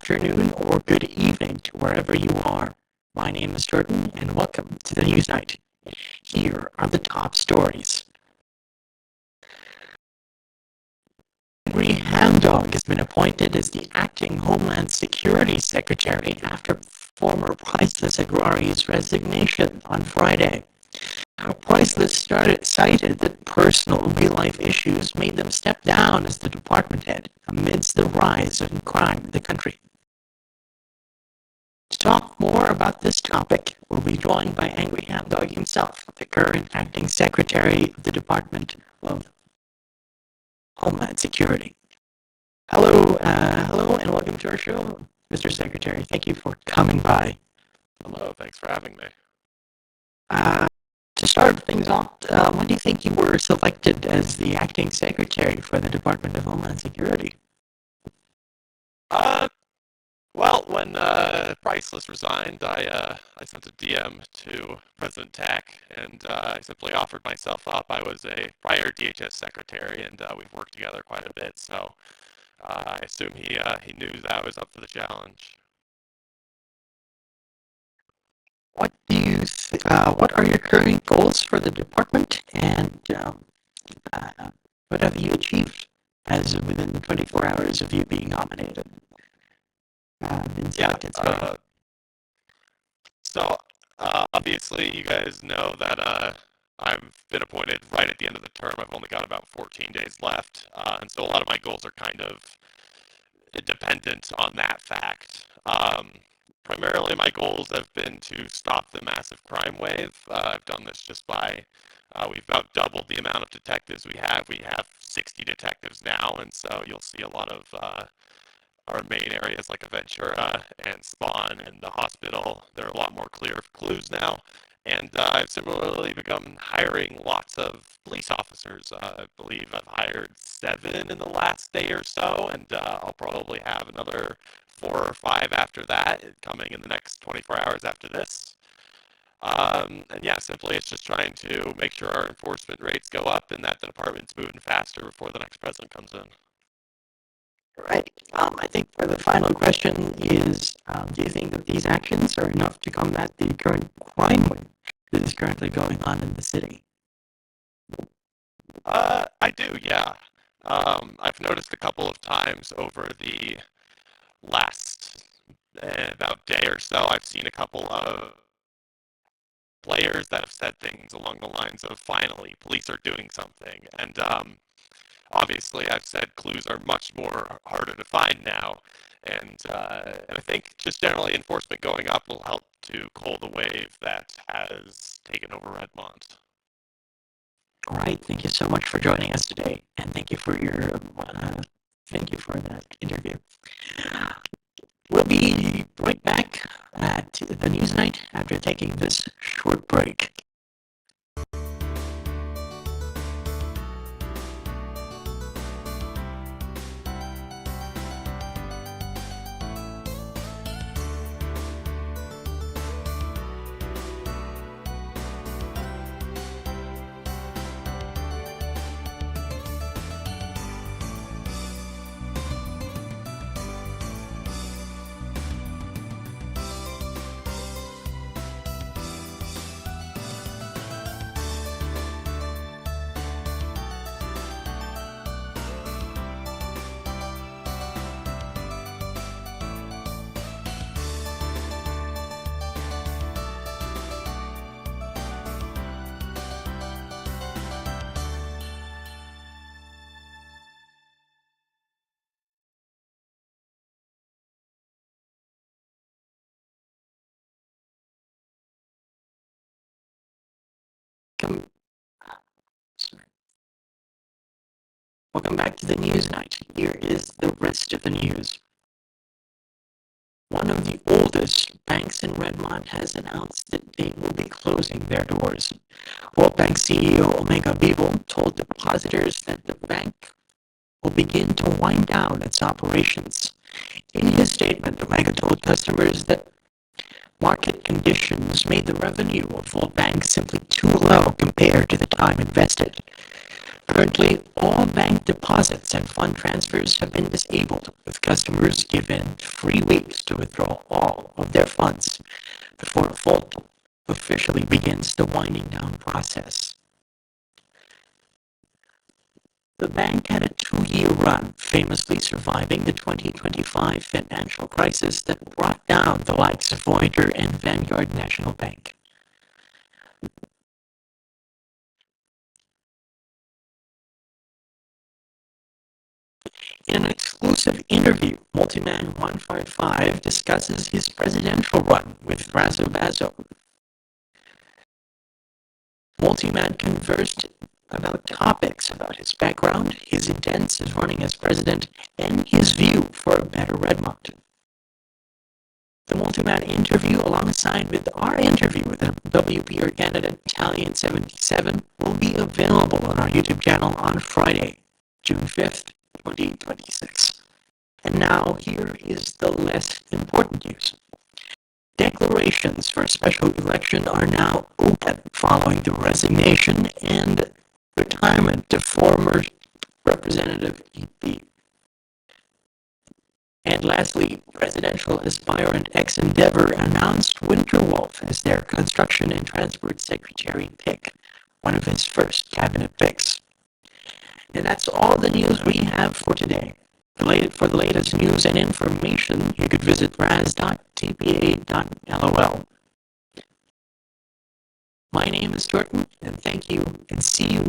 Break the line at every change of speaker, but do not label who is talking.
afternoon, or good evening to wherever you are. My name is Jordan, and welcome to the Newsnight. Here are the top stories. Henry Hamdog has been appointed as the acting Homeland Security Secretary after former Priceless Agrari's resignation on Friday. Priceless cited that personal real-life issues made them step down as the department head amidst the rise in crime in the country. To talk more about this topic, we'll be joined by Angry Hamdog himself, the current acting secretary of the Department of Homeland Security. Hello, and welcome to our show, Mr. Secretary. Thank you for coming by.
Hello, thanks for having me.
To start things off, when do you think you were selected as the acting secretary for the Department of Homeland Security?
Well, when Priceless resigned, I sent a DM to President Tack, and I simply offered myself up. I was a prior DHS secretary, and we've worked together quite a bit, so I assume he knew that I was up for the challenge.
What do you? What are your current goals for the department, and what have you achieved as within 24 hours of you being nominated?
So obviously, you guys know that I've been appointed right at the end of the term. I've only got about 14 days left, and so a lot of my goals are kind of dependent on that fact. Primarily, my goals have been to stop the massive crime wave. I've done this just by, we've about doubled the amount of detectives we have. We have 60 detectives now, and so you'll see a lot of our main areas like Aventura and Spawn and the hospital. There are a lot more clear clues now. And I've similarly begun hiring lots of police officers. I believe I've hired 7 in the last day or so, and I'll probably have another 4 or 5 after that, coming in the next 24 hours after this. And yeah, simply it's just trying to make sure our enforcement rates go up and that the department's moving faster before the next president comes in.
Right. I think for the final question is, do you think that these actions are enough to combat the current crime wave that is currently going on in the city?
I do, yeah. I've noticed a couple of times over the last about day or so, I've seen a couple of players that have said things along the lines of, finally, police are doing something. And obviously, I've said clues are much more harder to find now. And I think just generally enforcement going up will help to cool the wave that has taken over Redmont.
All right. Thank you so much for joining us today, and thank you for your thank you for that interview. We'll be right back at the Newsnight after taking this short break. Welcome back to the Newsnight. Here is the rest of the news. One of the oldest banks in Redmont has announced that they will be closing their doors. World Bank CEO Omega Beeble told depositors that the bank will begin to wind down its operations. In his statement, Omega told customers that market conditions made the revenue of World Bank simply too low compared to the time invested. The Currently, all bank deposits and fund transfers have been disabled, with customers given 3 weeks to withdraw all of their funds before Volt officially begins the winding down process. The bank had a 2-year run, famously surviving the 2025 financial crisis that brought down the likes of Voyager and Vanguard National Bank. In an exclusive interview, Multiman 155 discusses his presidential run with Razo. Multiman conversed about topics about his background, his intents as running as president, and his view for a better Redmont. The Multiman interview, alongside with our interview with the WPR candidate Italian 77, will be available on our YouTube channel on Friday, June 5th, 2026. And now here is the less important news. Declarations for a special election are now open following the resignation and retirement of former Representative EP. And lastly, presidential aspirant ex-Endeavor announced Winterwolf as their construction and transport secretary pick, one of his first cabinet picks. And that's all the news we have for today. For the latest news and information, you could visit Raz-TPA.lol. My name is Torten, and thank you, and see you next